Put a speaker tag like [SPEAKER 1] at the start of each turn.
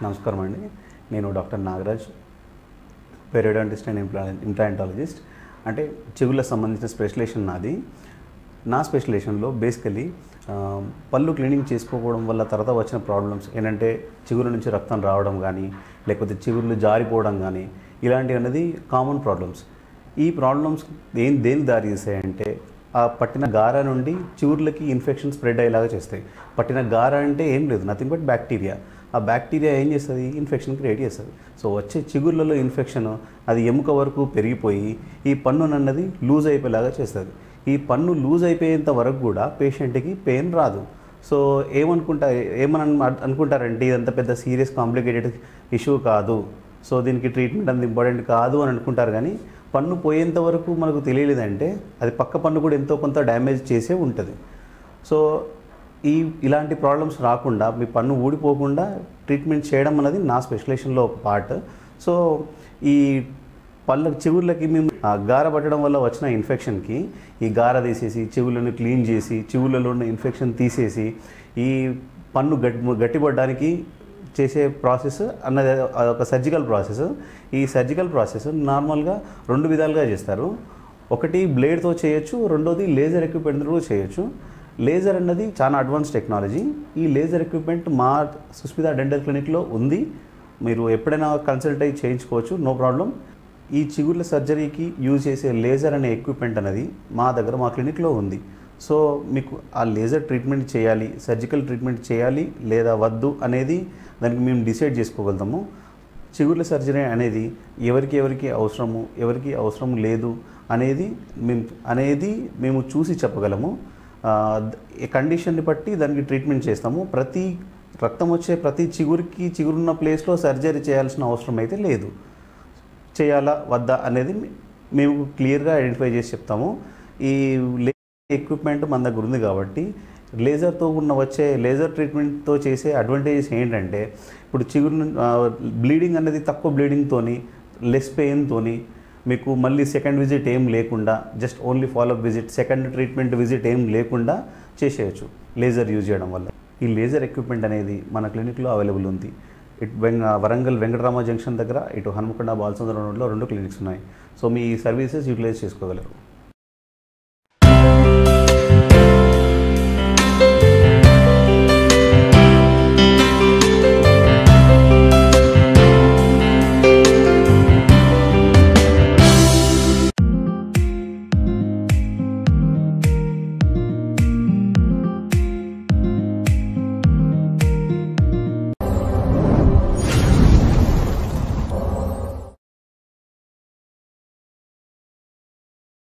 [SPEAKER 1] నమస్కారం అండి. నేను doctor Nagaraj, periodontist and implantologist. అంటే చెవులకు సంబంధించిన స్పెషలైజేషన్ నాది. నా స్పెషలైజేషన్లో బేసికలీ పళ్ళు క్లీనింగ్ చేసుకోవడం వల్ల తర్వాత వచ్చిన ప్రాబ్లమ్స్ ఏంటంటే చిగురు నుంచి రక్తం రావడం కానీ, లేకపోతే చిగుర్లు జారిపోవడం కానీ, ఇలాంటివి అనేది కామన్ ప్రాబ్లమ్స్. ఈ ప్రాబ్లమ్స్ దేనికి దారి తీస్తాయంటే ఆ పట్టిన గార నుండి చిగుర్లకి ఇన్ఫెక్షన్ స్ప్రెడ్ అయ్యేలాగా చేస్తాయి. పట్టిన గార అంటే ఏం లేదు, నథింగ్ బట్ బ్యాక్టీరియా. ఆ బ్యాక్టీరియా ఏం చేస్తుంది? ఇన్ఫెక్షన్ క్రియేట్ చేస్తుంది. సో వచ్చే చిగుర్లలో ఇన్ఫెక్షన్ అది ఎముక వరకు పెరిగిపోయి ఈ పన్ను అన్నది లూజ్ అయిపోయేలాగా చేస్తుంది. ఈ పన్ను లూజ్ అయిపోయేంత వరకు కూడా పేషెంట్కి పెయిన్ రాదు. సో ఏమని అనుకుంటారంటే ఇదంత పెద్ద సీరియస్ కాంప్లికేటెడ్ ఇష్యూ కాదు, సో దీనికి ట్రీట్మెంట్ అంత ఇంపార్టెంట్ కాదు అని అనుకుంటారు. కానీ పన్ను పోయేంత వరకు మనకు తెలియలేదంటే అది పక్క పన్ను కూడా ఎంతో కొంత డ్యామేజ్ చేసే ఉంటుంది. సో ఇలాంటి ప్రాబ్లమ్స్ రాకుండా, మీ పన్ను ఊడిపోకుండా ట్రీట్మెంట్ చేయడం అనేది నా స్పెషలైజేషన్లో ఒక పార్ట్. సో ఈ చిగుర్లకి మేము గార పట్టడం వల్ల వచ్చిన ఇన్ఫెక్షన్కి ఈ గార తీసేసి చెవులను క్లీన్ చేసి చెవులలో ఉన్న ఇన్ఫెక్షన్ తీసేసి ఈ పన్ను గట్టిపడడానికి చేసే ప్రాసెస్ అన్నది ఒక సర్జికల్ ప్రాసెస్. ఈ సర్జికల్ ప్రాసెస్ నార్మల్గా 2 విధాలుగా చేస్తారు. ఒకటి బ్లేడ్తో చేయొచ్చు, రెండోది లేజర్ ఎక్విప్మెంట్తో చేయొచ్చు. లేజర్ అన్నది చాలా అడ్వాన్స్ టెక్నాలజీ. ఈ లేజర్ ఎక్విప్మెంట్ మా సుస్మిత డెంటల్ క్లినిక్లో ఉంది. మీరు ఎప్పుడైనా కన్సల్ట్ అయ్యి చేయించుకోవచ్చు, నో ప్రాబ్లం. ఈ చిగుర్ల సర్జరీకి యూజ్ చేసే లేజర్ అనే ఎక్విప్మెంట్ అనేది మా క్లినిక్లో ఉంది. సో మీకు ఆ లేజర్ ట్రీట్మెంట్ చేయాలి, సర్జికల్ ట్రీట్మెంట్ చేయాలి లేదా వద్దు అనేది దానికి మేము డిసైడ్ చేసుకోగలుగుతాము. చిగుర్ల సర్జరీ అనేది ఎవరికి అవసరము, ఎవరికి అవసరం లేదు అనేది మేము చూసి చెప్పగలము. కండిషన్ని బట్టి దానికి ట్రీట్మెంట్ చేస్తాము. రక్తం వచ్చే ప్రతి చిగురున్న ప్లేస్లో సర్జరీ చేయాల్సిన అవసరం అయితే లేదు. చేయాలా వద్దా అనేది మేము క్లియర్గా ఐడెంటిఫై చేసి చెప్తాము. ఈ ఎక్విప్మెంట్ మన దగ్గర ఉంది కాబట్టి లేజర్ ట్రీట్మెంట్తో చేసే అడ్వాంటేజెస్ ఏంటంటే ఇప్పుడు బ్లీడింగ్ అనేది తక్కువ బ్లీడింగ్తోని, లెస్ పెయిన్తోని, మీకు మళ్ళీ సెకండ్ విజిట్ ఏం లేకుండా, just only follow up visit, second treatment visit ఏం లేకుండా చేసేయచ్చు లేజర్ యూజ్ చేయడం వల్ల. ఈ లేజర్ ఎక్విప్మెంట్ అనేది మన క్లినిక్లో అవైలబుల్ ఉంది. వరంగల్ వెంకటరామ జంక్షన్ దగ్గర, ఇటు హనుమకొండ బాలచంద్ర రోడ్లో 2 క్లినిక్స్ ఉన్నాయి. సో మీ సర్వీసెస్ యూటిలైజ్ చేసుకోగలరు.